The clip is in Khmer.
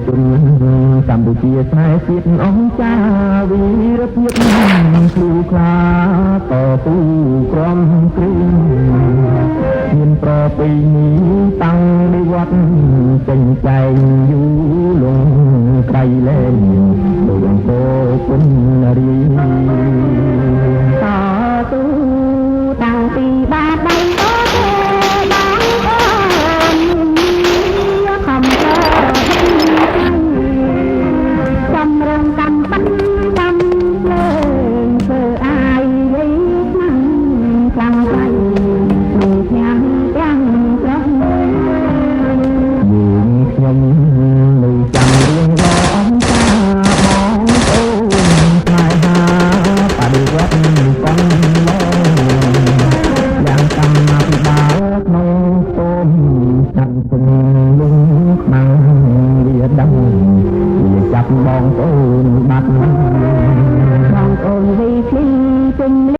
ជនកម្ពុជាស្នេហ៍ជាតិអង្គចាវីរភាពគ្រូខ្លាតទូក្រំគ្រីមានប្រពៃណីតាំងនៃវត្តចេញចែងយូរលងក្រៃលែងដោយអង្គគុណរី